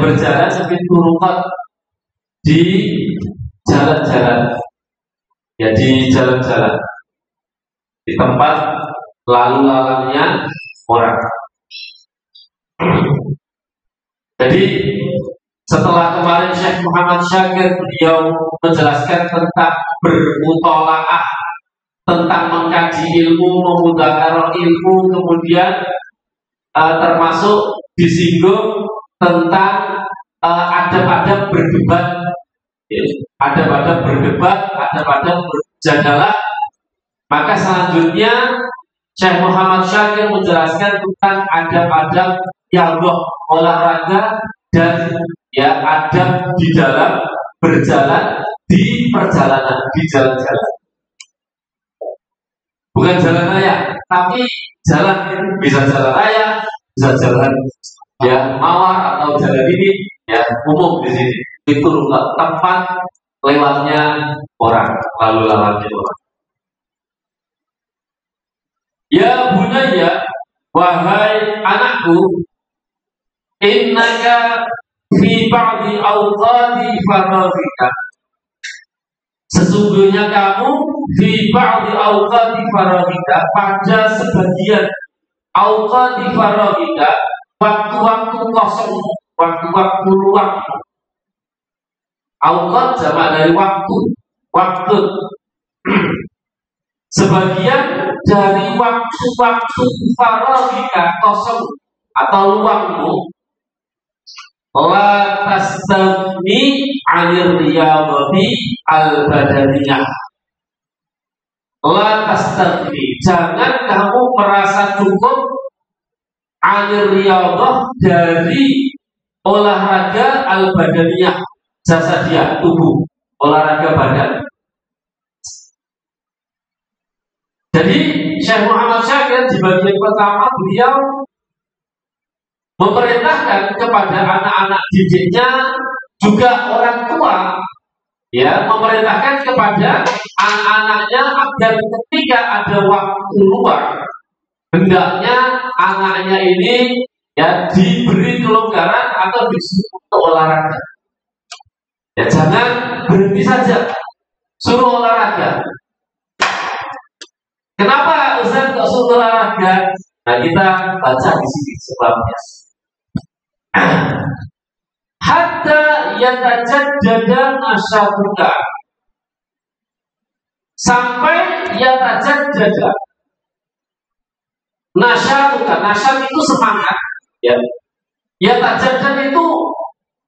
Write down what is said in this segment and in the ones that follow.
berjalan sambil turukat di jalan-jalan, ya di jalan-jalan, di tempat lalu lalangnya orang. Jadi setelah kemarin Syekh Muhammad Syakir beliau menjelaskan tentang bermutolaah, tentang mengkaji ilmu, memudzakarah ilmu, kemudian termasuk disinggung tentang adab-adab berdebat, adab-adab berjadalah. Maka selanjutnya Syekh Muhammad Syakir menjelaskan tentang adab-adab riyadhah, olahraga, dan ya adab di dalam berjalan di perjalanan, di jalan-jalan. Bukan jalan raya, tapi jalan, bisa jalan raya, bisa jalan ya mawar atau jalan ini ya umum di sini. Itu tempat lewatnya orang, lalu lalangnya orang. Ya bunaya, wahai anakku, innaka fi ba'di awqati faraghika, sesungguhnya kamu fi ba'di awqati faraghika, pada sebagian awqati faraghika, waktu-waktu kosong, waktu-waktu luang. Awqat jamak dari waktu, waktu. Sebagian dari waktu-waktu faraghika, kosong atau luangmu, la tastaghni 'anil riyadhati al-badaniyah. La tastaghni, jangan kamu merasa cukup 'anil riyadhah, dari olahraga al-badaniyah, jasadiah, tubuh, olahraga badan. Jadi Syekh Muhammad Syakir di bagian pertama beliau memerintahkan kepada anak-anak didiknya, juga orang tua, ya, memerintahkan kepada anak-anaknya agar ketika ada waktu luang, hendaknya anaknya ini ya diberi kelonggaran atau disuruh untuk olahraga. Ya, jangan berhenti saja suruh olahraga. Kenapa Ustaz kok suruh olahraga? Nah, kita baca di sini sebabnya. Hatta yatajaddada nasyatuka, sampai yatajaddada nasyatuka. Nasyat itu semangat, ya. Yatajaddada itu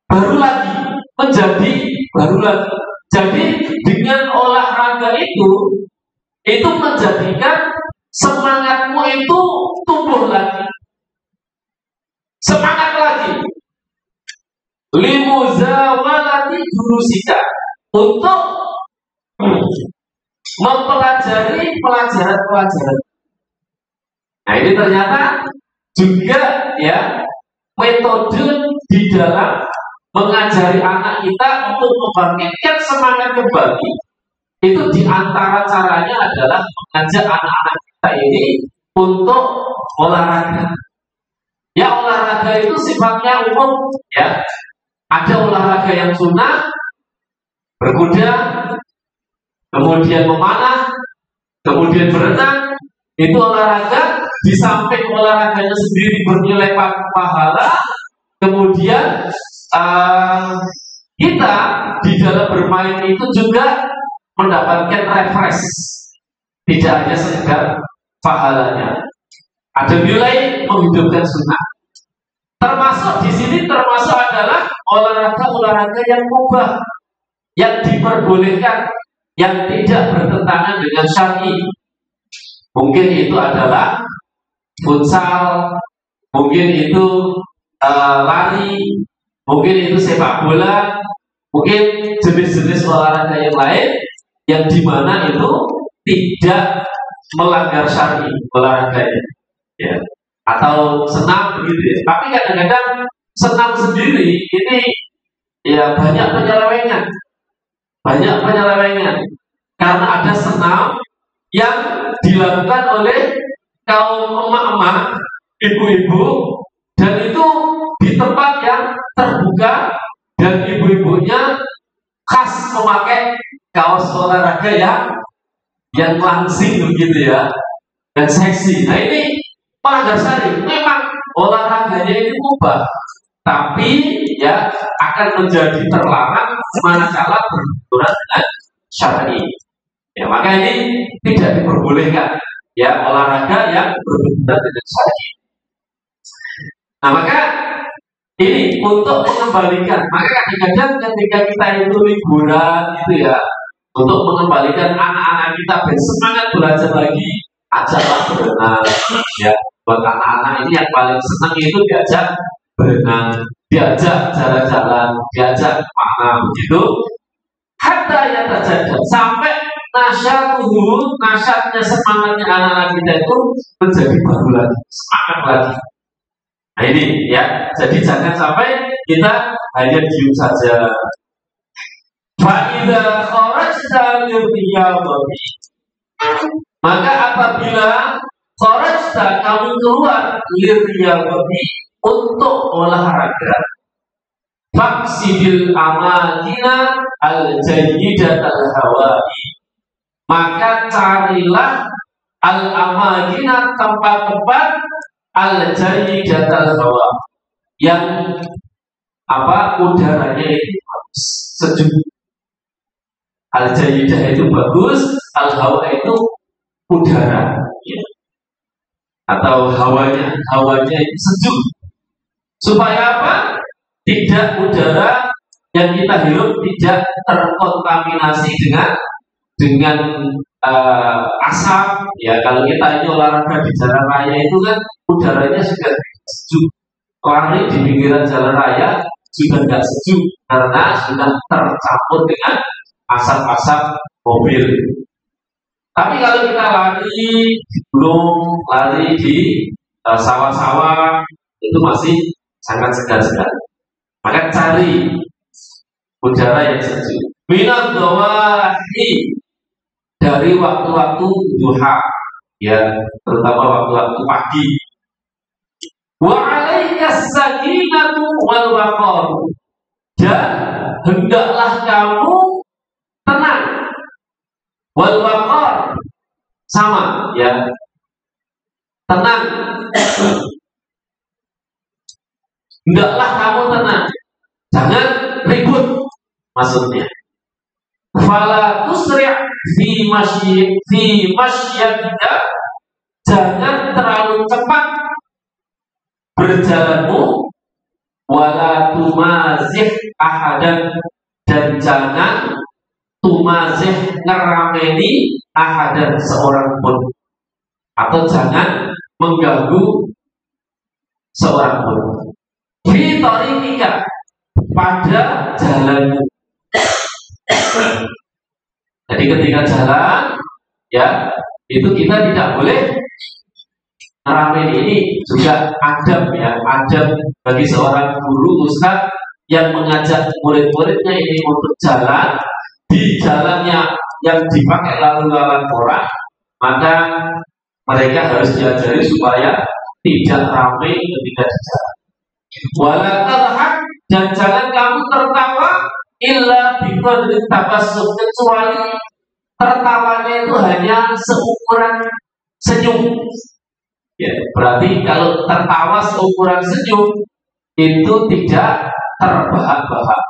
baru lagi, menjadi baru lagi. Jadi dengan olahraga itu menjadikan semangatmu itu tumbuh lagi, semangat lagi. Limuzawalati durusika, untuk mempelajari pelajaran-pelajaran. Nah, ini ternyata juga ya metode di dalam mengajari anak kita untuk membangkitkan semangat kembali. Itu diantara caranya adalah mengajak anak-anak kita ini untuk olahraga. Ya, olahraga itu sifatnya umum, ya. Ada olahraga yang sunnah, berkuda, kemudian memanah, kemudian berenang. Itu olahraga. Di samping olahraganya sendiri bernilai pahala, kemudian kita di dalam bermain itu juga mendapatkan refresh, tidak hanya sekedar pahalanya, ada nilai menghidupkan sunnah. Termasuk di sini termasuk adalah olahraga yang mubah, yang diperbolehkan, yang tidak bertentangan dengan syar'i. Mungkin itu adalah futsal, mungkin itu lari, mungkin itu sepak bola, mungkin jenis-jenis olahraga yang lain yang dimana itu tidak melanggar syar'i olahraganya, ya. Atau senam begitu ya. Tapi kadang-kadang senam sendiri ini ya banyak penyelewengan, karena ada senam yang dilakukan oleh kaum emak-emak, ibu-ibu, dan itu di tempat yang terbuka dan ibu-ibunya khas memakai kaos olahraga yang langsing begitu ya, dan seksi. Nah ini melanggar syari. Memang olahraganya ini mubah, tapi ya akan menjadi terlarang manakala berbenturan dengan syar'i. Ya, maka ini tidak diperbolehkan ya olahraga yang berbenturan dengan syar'i. Nah maka ini untuk mengembalikan, maka kadang-kadang ketika kita itu liburan gitu ya, untuk mengembalikan anak-anak kita bersemangat belajar lagi, ajaklah berenang ya. Buat anak-anak ini yang paling senang itu diajak berenang, diajak jalan-jalan, diajak mana begitu. Hatta yang terjadi sampai nasyatnya semangatnya anak-anak kita itu menjadi baru lagi, semangat lagi. Nah ini ya, jadi jangan sampai kita hanya diem saja. Fa'idha kharajta lirriyadati, maka apabila kharajta kamu keluar lirriyadati untuk olahraga, faqsidil amakina al-jayyidatal hawa'i, maka carilah al-amakina tempat-tempat al-jayyidatal hawa, yang udaranya itu bagus, sejuk. Al-jayyidah itu bagus, al-hawa itu udara ya. Atau hawanya itu sejuk. Supaya apa? Tidak udara yang kita hirup tidak terkontaminasi dengan asap ya. Kalau kita ini olahraga di jalan raya itu kan udaranya sudah sejuk. Lari di pinggiran jalan raya sudah tidak sejuk karena sudah tercampur dengan asap-asap mobil. Tapi kalau kita lari di gunung, lari di sawah-sawah, itu masih sangat segar sekali. Maka cari udara yang sejuk. Minat dawahi, dari waktu-waktu duha, ya, terutama waktu-waktu pagi. Wa 'alaikas sakinatu wal waqar, dan hendaklah kamu tenang. Wal waqar sama ya, tenang. Hendaklah kamu tenang, jangan ribut maksudnya. Fala tusri' fi masyatika, jangan terlalu cepat berjalanmu. Wala tumazih ahadan, dan jangan tumazih ngerameni ahadan seorang pun, atau jangan mengganggu seorang pun. Fi tariqika, pada jalanmu. Jadi ketika jalan ya, itu kita tidak boleh ngeramein. Ini juga adab ya, adab bagi seorang guru ustaz yang mengajak murid-muridnya ini untuk jalan di jalannya yang dipakai lalu lalang orang, maka mereka harus diajari supaya tidak ramai ketika di jalan. Wala tadhak, dan jangan kamu tertawa illa biqadri tabassum, kecuali tertawanya itu hanya seukuran senyum. Ya, berarti kalau tertawa seukuran senyum itu tidak terbahak-bahak.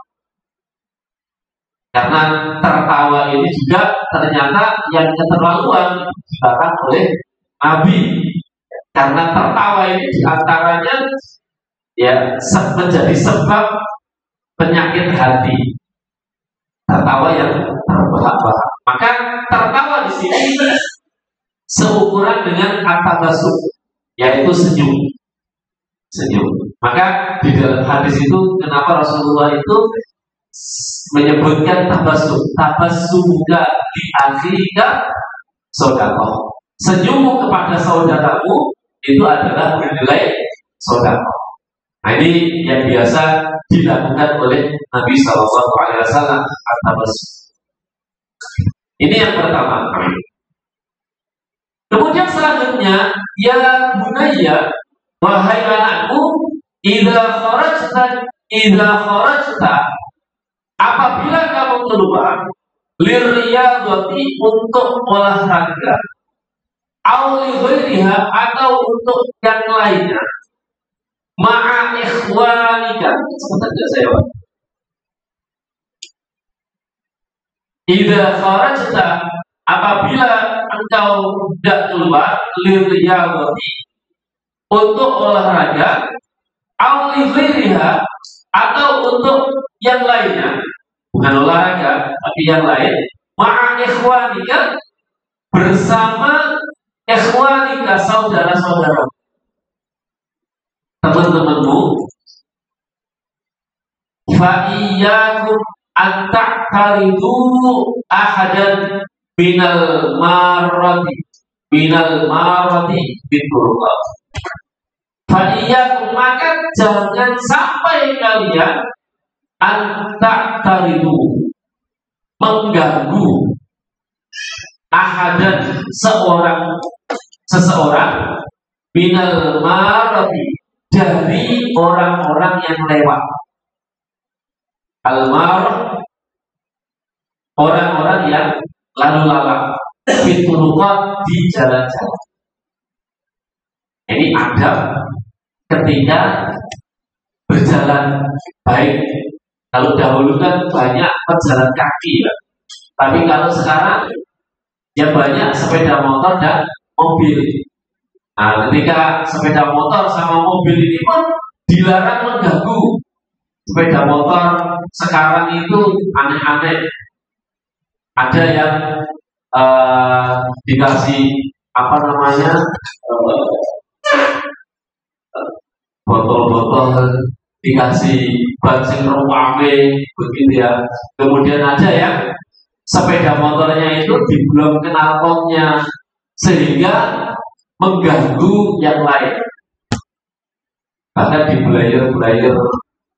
Karena tertawa ini juga ternyata yang keterlaluan dikatakan oleh Nabi. Karena tertawa ini diantaranya ya menjadi sebab penyakit hati. Tertawa yang terbahak-bahak. Maka tertawa di sini seukuran dengan at-tabassum, yaitu senyum. Senyum. Maka di dalam hadis itu kenapa Rasulullah itu menyebutkan tabassumuka di akhika sedekah. Senyummu kepada saudaramu itu adalah bernilai sedekah. Nah ini yang biasa dilakukan oleh Nabi SAW. Ini yang pertama. Kemudian selanjutnya, ya bunayya, wahai anakku, idza kharajta idza kharajta, apabila kamu keluar lirriyadati, untuk olahraga, au li ghairiha, atau untuk yang lainnya, ma'a ikhwanika. Sebentar saya. Idza kharajta, apabila engkau tidak keluar lirriyadati, untuk olahraga, au li ghairiha, atau untuk yang lainnya, bukan olahraga tapi yang lain, ma'a ikhwanika, bersama ikhwanika, saudara-saudara, teman-temanmu, fa iyyakum an ta'taridu ahadan minal marati biturullah. Fa iyyakum, maka jangan sampai kalian an ta'taridu, mengganggu ahadan, seseorang minal marati, dari orang-orang yang lewat. Al-mar, orang-orang yang lalu lalang, fituruqat, di jalan-jalan. Ini adab ketika berjalan, baik kalau dahulu kan banyak pejalan kaki ya. Tapi kalau sekarang ya banyak sepeda motor dan mobil. Nah, ketika sepeda motor sama mobil ini pun dilarang mengganggu. Sepeda motor sekarang itu aneh-aneh. Ada yang dikasih apa namanya, botol-botol, dikasih ban sing rame begitu ya. Kemudian ada yang sepeda motornya itu diblok knalpotnya sehingga mengganggu yang lain, bahkan dibelayar-belayar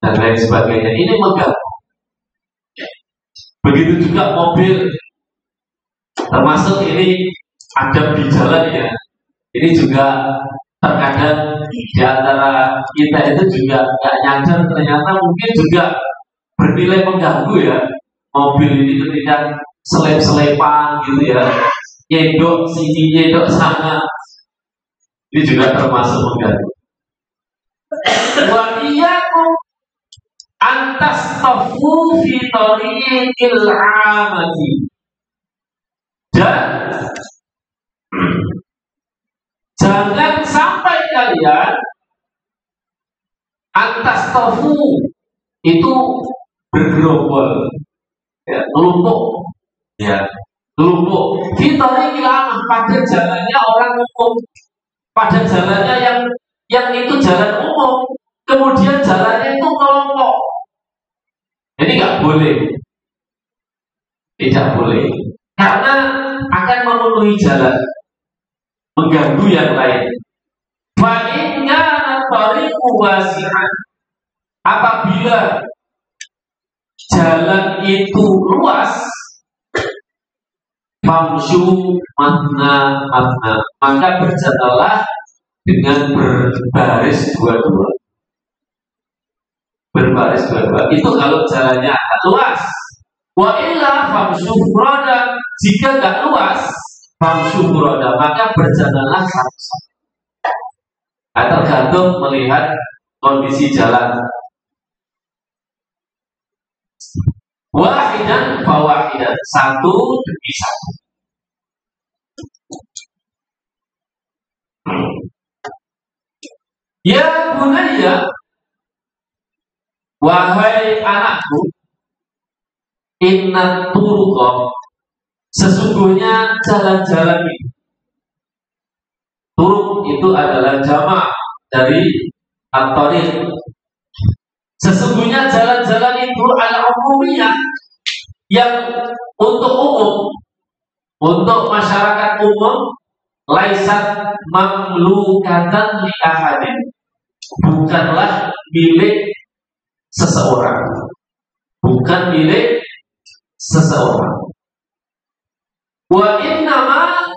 dan lain sebagainya. Ini mengganggu. Begitu juga mobil, termasuk ini adab di jalan ya. Ini juga terkadang di antara kita itu juga nggak nyadar, ternyata mungkin juga bernilai mengganggu ya. Mobil ini ketika selep-selepan gitu ya, nyedok sini, nyedok sana, ini juga termasuk mengganggu. Wa iyyakum antastafu fi tariqil amati, dan jangan sampai kalian antastafu, itu bergerombol, ya, kelompok, ya, kelompok. Fitrah kilamah, pada jalannya orang umum, pada jalannya yang itu jalan umum, kemudian jalannya itu kelompok. Ini nggak boleh, tidak boleh, karena akan memenuhi jalan, mengganggu yang lain. Fa inna tariqu wasi'an, apabila jalan itu luas, famshu manna, maka berjalanlah dengan berbaris dua-dua. Berbaris dua-dua itu kalau jalannya agak luas. Wa illa famshu furada, jika tidak luas, famshu furada, maka berjalanlah satu-satu. Tergantung melihat kondisi jalan. Wahidan fawahidan, satu demi satu. Ya bunayya, wahai anakku, inna turuqa, sesungguhnya jalan-jalan itu. Turuk itu adalah jamak dari at-tariq. Sesungguhnya jalan-jalan itu al-umumiyah, yang untuk umum, untuk masyarakat umum, laisat mamlukatan li ahadin, bukanlah milik seseorang, bukan milik seseorang. Wa innama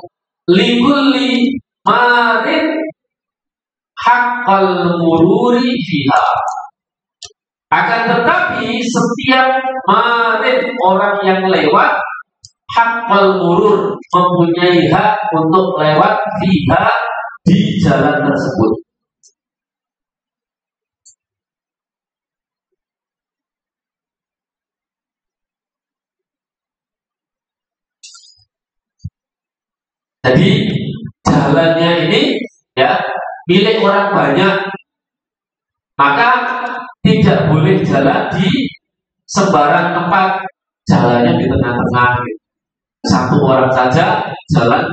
likulli marin haqqal mururi fiha, Akan tetapi setiap marid orang yang lewat haqqal murur, mempunyai hak untuk lewat fiha, di jalan tersebut. Jadi jalannya ini ya milik orang banyak, maka tidak boleh jalan di sembarang tempat, jalannya di tengah-tengah. Satu orang saja jalan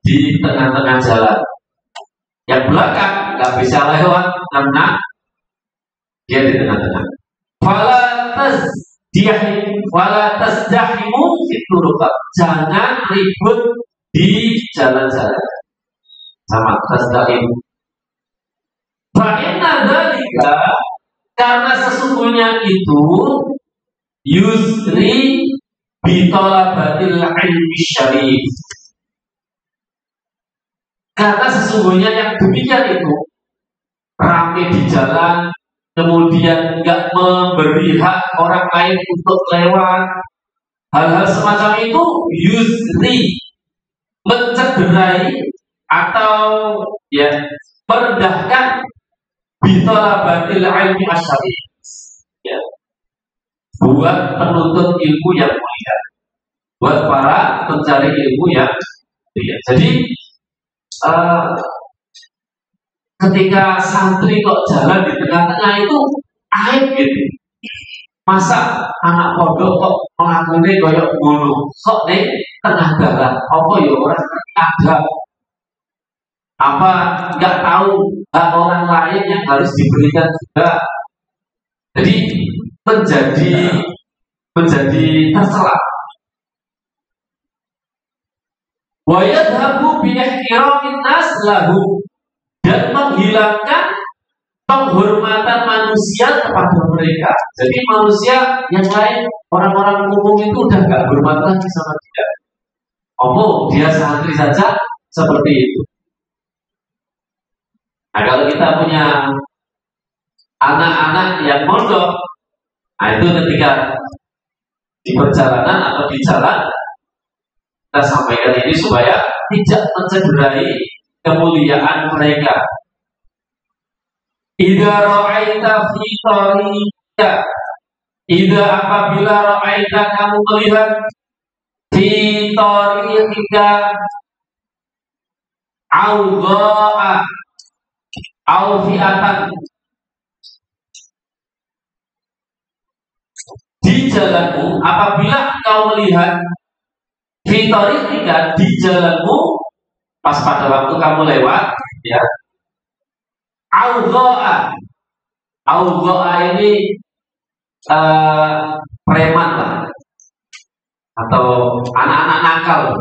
di tengah-tengah jalan. Yang belakang nggak bisa lewat karena dia di tengah-tengah. Fala tasdahimu fituruq. Jangan ribut di jalan-jalan. Sama tasdahim. Fa'inna dzalika, karena sesungguhnya itu yusri bitolabatil ilmi syarif. Karena sesungguhnya yang demikian itu ramai di jalan, kemudian nggak memberi hak orang lain untuk lewat, hal-hal semacam itu yusri, mencederai atau ya merendahkan bitolabatil ilmi asyari, ya, buat penuntut ilmu yang mulia, buat para pencari ilmu yang mulia. Jadi ketika santri kok jalan di tengah-tengah itu aib gitu. Masa anak pondok kok melakukan koyok ngono, kok nih tengah jalan, apa ya orang ada, apa nggak tahu hak orang lain yang harus diberikan juga. Jadi menjadi tercela. Wa yadhabu bi ihtiramin nas lahu, dan menghilangkan penghormatan manusia kepada mereka. Jadi manusia yang lain, orang-orang umum itu udah gak hormat lagi sama dia. Dia santri saja seperti itu. Nah, kalau kita punya anak-anak yang mondok, nah itu ketika di perjalanan atau di jalan, kita sampaikan ini supaya tidak mencederai kemuliaan mereka. Idza ra'aita fi tariqa, idza apabila ra'aita kamu melihat fi tariqa awda'a aw fi'atan, di jalanmu, apabila kau melihat fi tariqa, di jalanmu, pas pada waktu kamu lewat, ya, Awda'a ini preman lah, atau anak-anak nakal.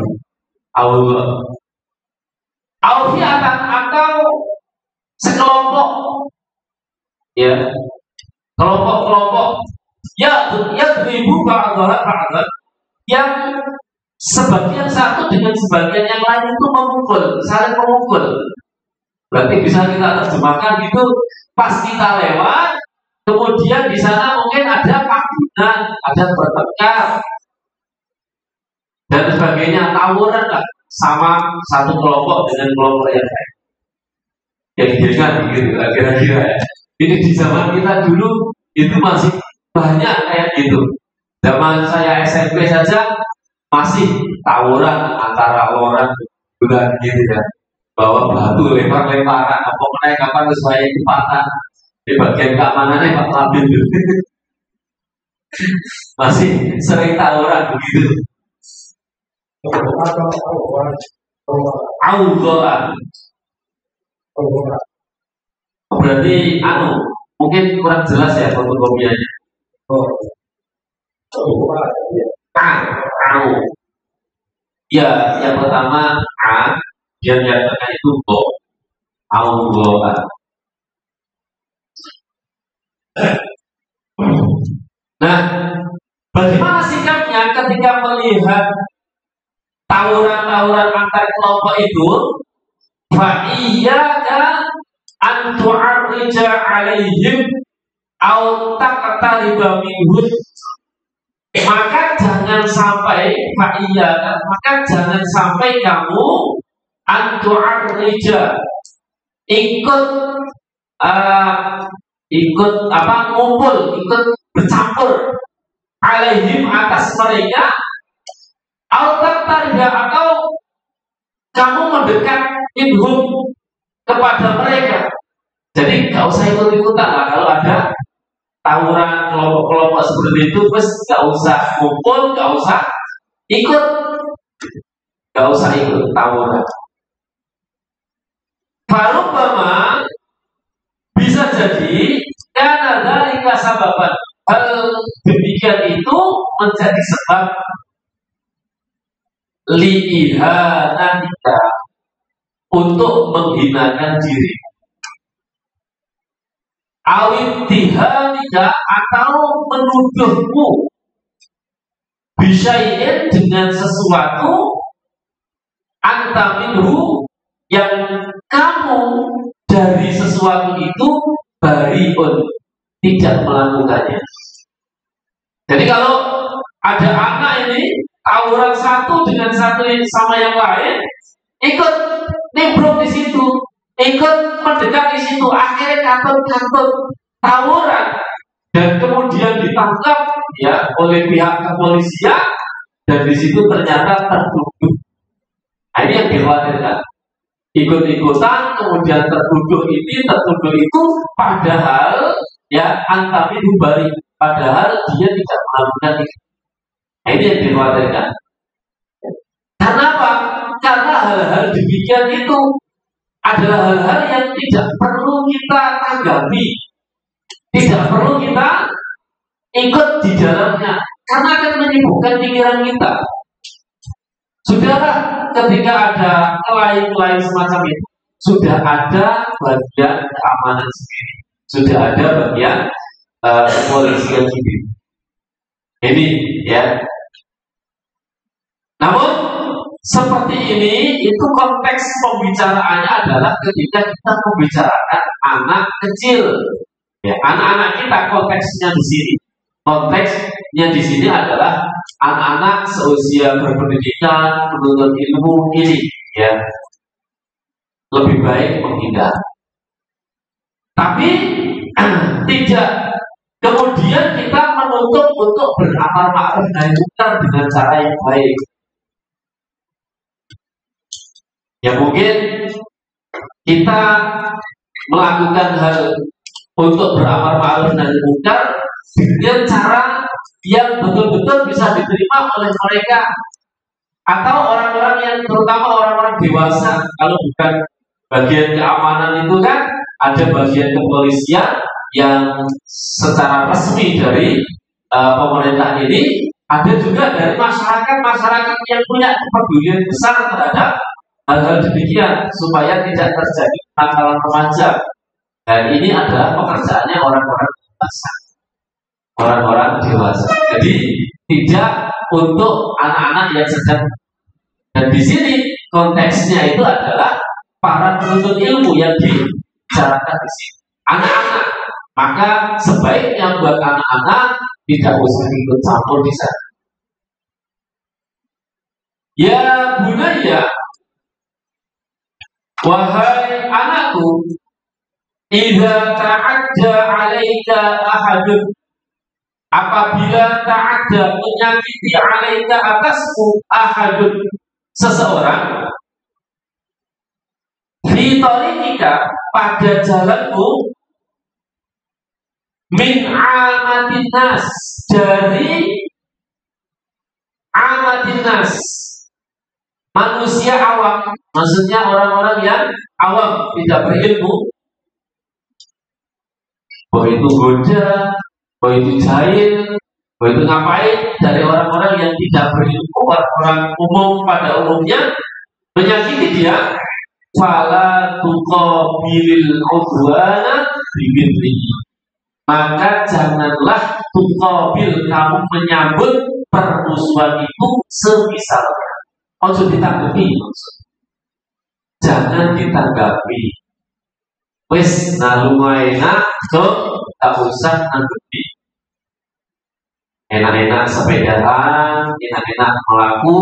Awfiatan atau sekelompok, ya, kelompok-kelompok ya beribu ba'dha, yang sebagian satu dengan sebagian yang lain itu saling memukul. Berarti bisa kita terjemahkan gitu, pas kita lewat, kemudian di sana mungkin ada pagunan, ada bertengkar dan sebagainya, tawuran lah sama satu kelompok dengan kelompok yang lain. Yang dengan begitu kira-kira ya. Ini di zaman kita dulu itu masih banyak kayak gitu. Zaman saya SMP saja masih tawuran antara orang bulan gitu ya. Bawa batu, lempar-lemparan, apa menaik kapan supaya kepatan di bagian keamanannya Pak Labin masih sering tawuran begitu. Awda'a berarti mungkin kurang jelas ya fotokopiannya. Ya, yang pertama yang tengah itu Allah. Nah, bagaimana sikapnya ketika melihat tawuran-tawuran antar kelompok itu? Fa iyyaka an tu'arrija 'alaihim au taqtariba minhu, maka jangan sampai maka jangan sampai kamu antu'arrija ikut ngumpul, ikut bercampur alaihim atas mereka, atau kamu mendekat minhum kepada mereka. Jadi nggak usah ikut-ikutan lah kalau ada tawuran kelompok-kelompok seperti itu, terus nggak usah kumpul, nggak usah ikut tawuran. Farubbama, bisa jadi karena dari sababan hal demikian itu menjadi sebab li'ihanatika, untuk menghinakan diri, awittihamika, atau menuduhmu bisyai'in, dengan sesuatu anta minhu, yang kamu dari sesuatu itu bariun, tidak melakukannya. Jadi kalau ada anak ini tawuran satu dengan satu sama yang lain, ikut nimbrung di situ, ikut mendekat di situ, akhirnya katut tawuran dan kemudian ditangkap ya oleh pihak kepolisian, dan di situ ternyata tertuduh. Nah, ini yang dikhawatirkan. Ikut-ikutan kemudian tertuduh itu, padahal ya antami hubari, padahal dia tidak melakukan itu. Nah, ini yang dikhawatirkan. Karena apa? Karena hal-hal demikian itu adalah hal-hal yang tidak perlu kita tanggapi, tidak perlu kita ikut di dalamnya, karena akan menyibukkan pikiran kita. Sudahlah, ketika ada lain semacam itu, sudah ada bagian keamanan sendiri, sudah ada bagian kepolisian sendiri. Ini ya. Namun seperti ini, itu konteks pembicaraannya adalah ketika kita membicarakan anak kecil, ya, anak-anak kita, konteksnya di sini. Konteksnya di sini adalah anak-anak seusia berpendidikan, menuntut ilmu ini, ya, lebih baik menghindar. Tapi tidak kemudian kita menuntut untuk beramar ma'ruf nahi munkar dengan cara yang baik. Ya, mungkin kita melakukan hal untuk beramar ma'ruf nahi munkar dengan cara yang betul-betul bisa diterima oleh mereka, atau orang-orang yang, terutama orang-orang dewasa. Kalau bukan bagian keamanan itu kan ada bagian kepolisian yang secara resmi dari pemerintah ini, ada juga dari masyarakat yang punya kepedulian besar terhadap hal-hal demikian supaya tidak terjadi kenakalan remaja. Dan ini adalah pekerjaannya orang-orang dewasa. Jadi tidak untuk anak-anak yang sedang. Dan di sini konteksnya itu adalah para penuntut ilmu yang dibicarakan di sini, anak-anak. Maka sebaiknya buat anak-anak tidak usah ikut campur di sana. Ya bunaya, wahai anakku, idza ta'adda 'alaika ahadun, apabila ta'adda, menyakiti, 'alaika, atasmu, ahadun, seseorang, fi tariqika, pada jalanmu, min amatin nas, dari amatin nas, manusia awam, maksudnya orang-orang yang awam, tidak berilmu. Bahwa itu goda, bahwa itu jahil, bahwa itu ngapain, dari orang-orang yang tidak berilmu, orang-orang umum pada umumnya, menyakiti dia. Fala tuqabilil udwana bimithli, maka janganlah tuqabil, kamu menyambut permusuhan itu semisalnya. Ojo ditanggapi, jangan ditanggapi. Wis lumayan so tak usah nanggepi. Enak-enak sepedaan, enak-enak melaku,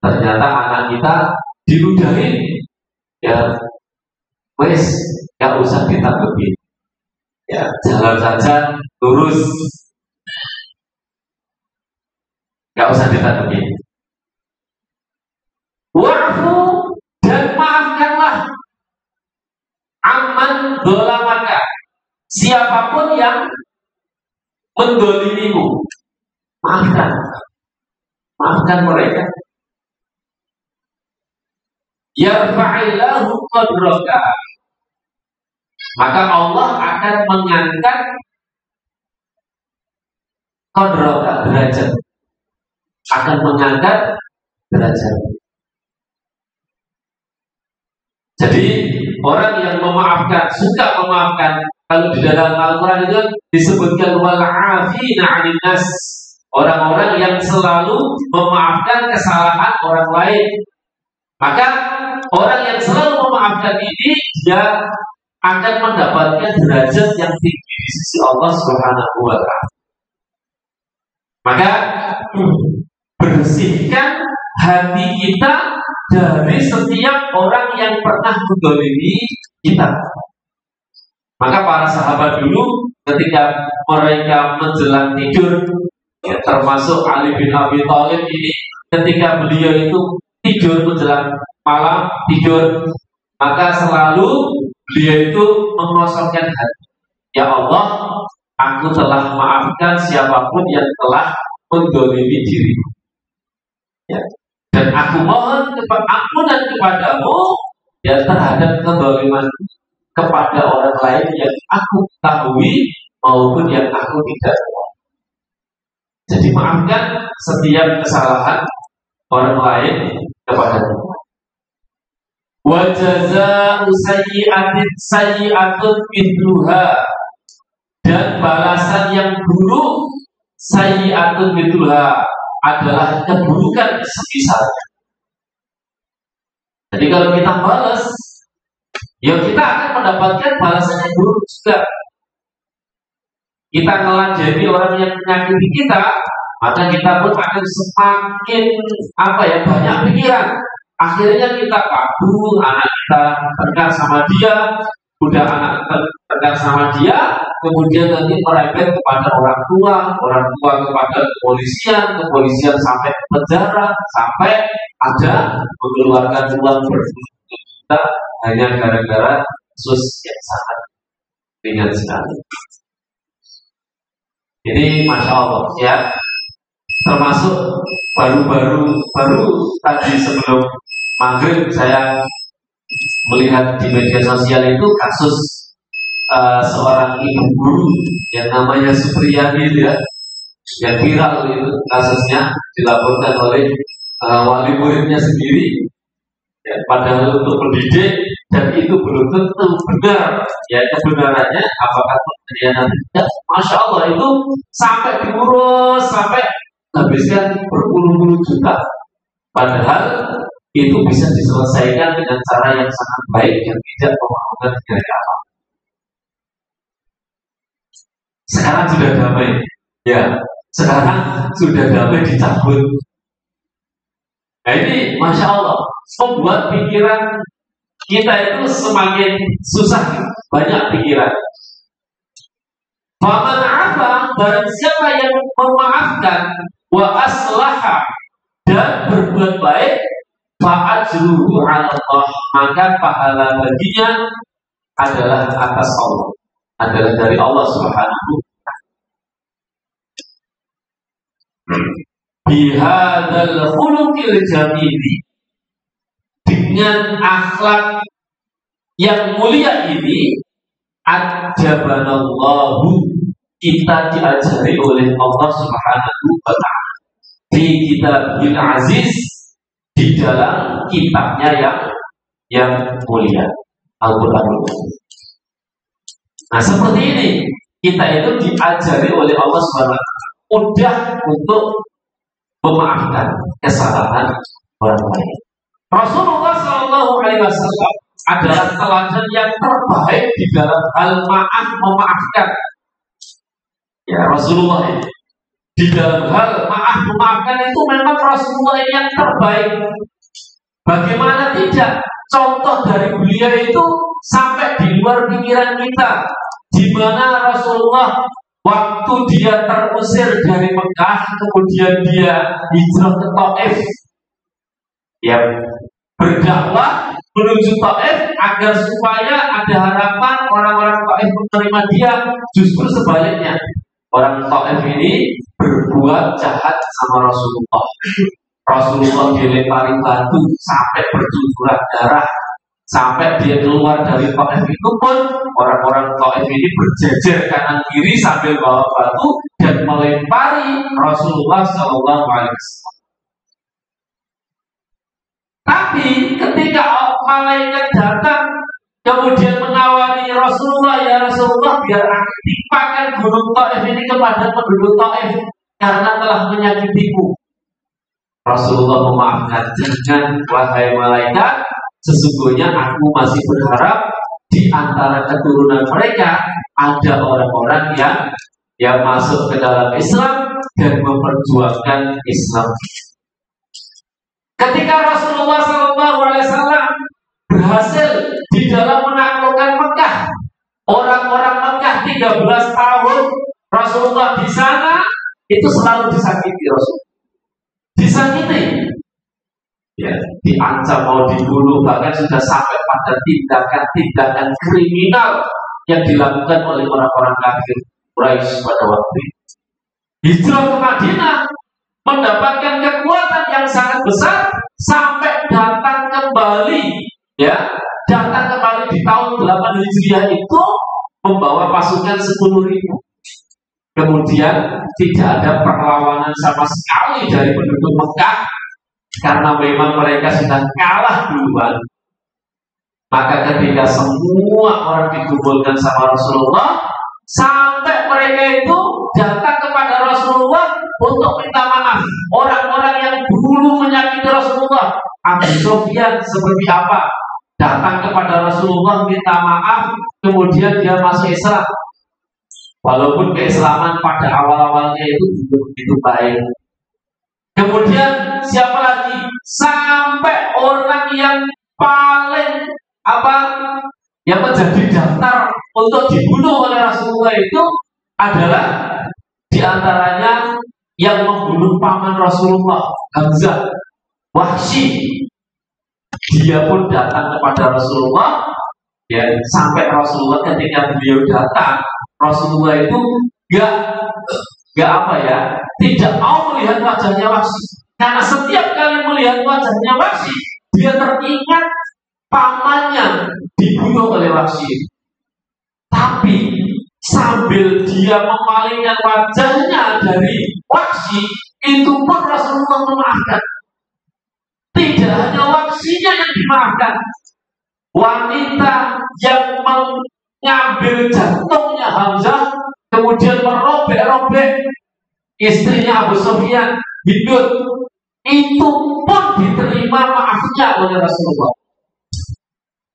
ternyata anak kita diludahin. Ya, wis gak usah ditanggepi. Ya, jalan saja lurus. Gak usah ditanggepi. Wa'fu dan maafkanlah aman dolamaka, siapapun yang mendolimimu, maafkan mereka. Yarfa'illahu qadraka, maka Allah akan mengangkat qadraka, derajat, akan mengangkat derajat. Jadi orang yang memaafkan, suka memaafkan, kalau di dalam Al-Quran itu disebutkan wal'afina 'anil nas, orang-orang yang selalu memaafkan kesalahan orang lain. Maka orang yang selalu memaafkan ini, dia akan mendapatkan derajat yang tinggi di sisi Allah Subhanahu wa ta'ala. Maka bersihkan hati kita dari setiap orang yang pernah menzalimi kita. Maka para sahabat dulu ketika mereka menjelang tidur, ya, termasuk Ali bin Abi Thalib ini, ketika beliau itu tidur menjelang malam tidur, maka selalu beliau itu mengosongkan hati. Ya Allah, aku telah maafkan siapapun yang telah menzalimi diriku. Ya. Dan aku mohon ampunan kepadamu ya terhadap kezaliman kepada orang lain yang aku ketahui maupun yang aku tidak tahu. Jadi maafkan setiap kesalahan orang lain kepada Tuhan. Wa jazaa'u sayyi'atin sayyi'atun mithluha, dan balasan yang buruk sayyi'atun mithluha adalah keburukan semisalnya. Jadi kalau kita balas, ya kita akan mendapatkan balasan yang buruk juga. Kita ngelajari orang yang menyakiti kita, maka kita pun akan semakin banyak pikiran. Akhirnya kita kabur, anak kita tegar sama dia, udah anak tegar sama dia, kemudian nanti merembet kepada orang tua kepada kepolisian sampai penjara, sampai ada mengeluarkan uang berjuta hanya gara-gara kasus yang sangat ringan sekali. Ini Masya Allah ya, termasuk baru tadi sebelum maghrib saya melihat di media sosial itu kasus seorang ibu guru yang namanya Supriyani ya, yang viral itu kasusnya dilaporkan oleh wali muridnya sendiri ya, padahal untuk mendidik, dan itu belum tentu benar ya kebenarannya, apakah ternyata tidak. Masya Allah, itu sampai diurus, sampai habiskan berpuluh-puluh juta, padahal itu bisa diselesaikan dengan cara yang sangat baik yang tidak memakan biaya apa. Sekarang sudah damai, ya. Sekarang sudah damai, dicabut. Nah ini Masya Allah, membuat pikiran kita itu semakin susah, banyak pikiran. Faman afa, barang siapa yang memaafkan, wa aslaha, dan berbuat baik, fa'ajruhu 'ala Allah, maka pahala baginya adalah atas Allah, adalah dari Allah Subhanahu wa ta'ala. Bihadzal khuluqil jamili, dengan akhlak yang mulia ini, ajabanallahu, kita diajari oleh Allah Subhanahu wa ta'ala di Kitabil Aziz, di dalam kitabnya yang mulia, Al-Quran. Nah seperti ini kita itu diajari oleh Allah Subhanahu wa ta'ala mudah untuk memaafkan kesalahan orang lain. Rasulullah Shallallahu Alaihi Wasallam adalah teladan yang terbaik di dalam hal maaf memaafkan. Ya, Rasulullah ini di dalam hal maaf memaafkan itu memang Rasulullah yang terbaik. Bagaimana tidak? Contoh dari beliau itu sampai di luar pikiran kita, di mana Rasulullah waktu dia terusir dari Mekah, kemudian dia hijrah ke Taif, ya, berdakwah menuju Taif agar supaya ada harapan orang-orang Taif menerima dia. Justru sebaliknya, orang Taif ini berbuat jahat sama Rasulullah. Rasulullah dilempari batu sampai bercucuran darah, sampai dia keluar dari Taif itu pun orang-orang Taif ini berjejer kanan kiri sambil bawa batu dan melempari Rasulullah Shallallahu Alaihi Wasallam. Tapi ketika malaikat datang kemudian menawari Rasulullah, ya Rasulullah, biar aku timpakan gunung Taif ini kepada penduduk Taif karena telah menyakitiku. Rasulullah memaafkan, jangan wahai malaikat, sesungguhnya aku masih berharap di antara keturunan mereka ada orang-orang yang masuk ke dalam Islam dan memperjuangkan Islam. Ketika Rasulullah SAW berhasil di dalam menaklukkan Mekah, orang-orang Mekah 13 tahun Rasulullah di sana itu selalu disakiti Rasul. Disakiti, ya, diancam mau dibunuh, bahkan sudah sampai pada tindakan-tindakan kriminal yang dilakukan oleh orang-orang kafir Quraisy pada waktu itu. Hijrah ke Madinah mendapatkan kekuatan yang sangat besar sampai datang kembali, ya, datang kembali di tahun 8 Hijriah itu membawa pasukan 10.000. Kemudian tidak ada perlawanan sama sekali dari penduduk Mekah karena memang mereka sudah kalah duluan. Maka ketika semua orang dikumpulkan sama Rasulullah, sampai mereka itu datang kepada Rasulullah untuk minta maaf. Orang-orang yang dulu menyakiti Rasulullah, Abu Sufyan seperti apa, datang kepada Rasulullah minta maaf, kemudian dia masuk Islam. Walaupun keislaman pada awal-awalnya itu belum begitu baik. Kemudian siapa lagi? Sampai orang yang paling yang menjadi daftar untuk dibunuh oleh Rasulullah itu adalah diantaranya yang membunuh paman Rasulullah, Hamzah, Wahsy. Dia pun datang kepada Rasulullah, ya, sampai Rasulullah ketika beliau datang, Rasulullah itu tidak mau melihat wajahnya Wahsy, karena setiap kali melihat wajahnya Wahsy, dia teringat pamannya dibunuh oleh Wahsy. Tapi sambil dia memalingkan wajahnya dari Wahsy, itu pun Rasulullah memaafkan. Tidak hanya Wahsy-nya yang dimaafkan, wanita yang mengambil jantungnya Hamzah kemudian merobek-robek istrinya Abu Sufyan hidup, itu pun diterima maafnya oleh Rasulullah.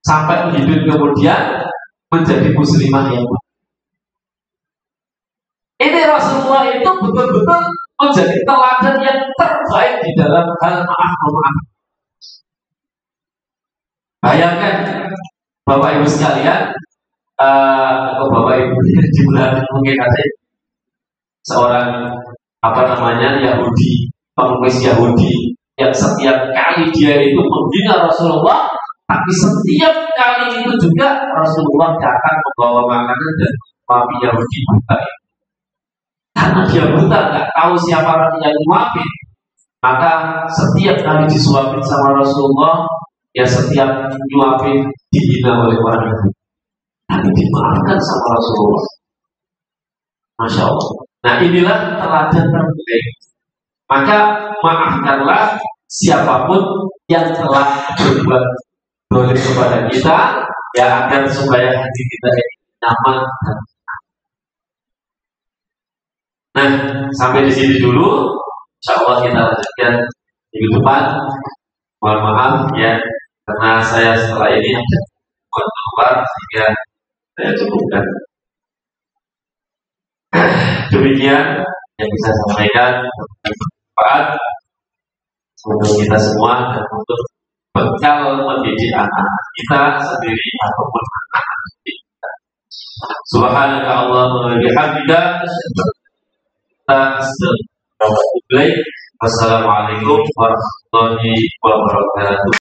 Sampai hidup kemudian menjadi muslimah yang baik. Ini Rasulullah itu betul-betul menjadi teladan yang terbaik di dalam hal maaf. Bayangkan Bapak Ibu sekalian, atau Bapak Ibu di bulan mungkin ada seorang Yahudi, pengemis Yahudi yang setiap kali dia itu menghina Rasulullah, tapi setiap kali itu juga Rasulullah datang membawa makanan dan suami Yahudi buta. Karena dia buta, nggak tahu siapa yang nyuapin, maka setiap kali disuapin sama Rasulullah, ya setiap nyuapin dihina oleh orang itu. Tapi dimaafkan sama Rasulullah. Masya Allah. Nah, inilah teladan terbaik. Maka maafkanlah siapapun yang telah berbuat dolim kepada kita, ya, agar supaya hati kita nyaman. Nah, sampai di sini dulu. Insya Allah kita lanjutkan minggu depan. Mohon maaf ya, karena saya setelah ini keluar sehingga saya cukupkan. Demikian yang bisa saya sampaikan, bermanfaat untuk kita semua dan untuk bekal mendidik anak kita sendiri ataupun anak kita. Subhanaka Allahumma wa bihamdika asyhadu an la ilaha illa anta astaghfiruka wa atubu ilaik. Wassalamualaikum warahmatullahi wabarakatuh.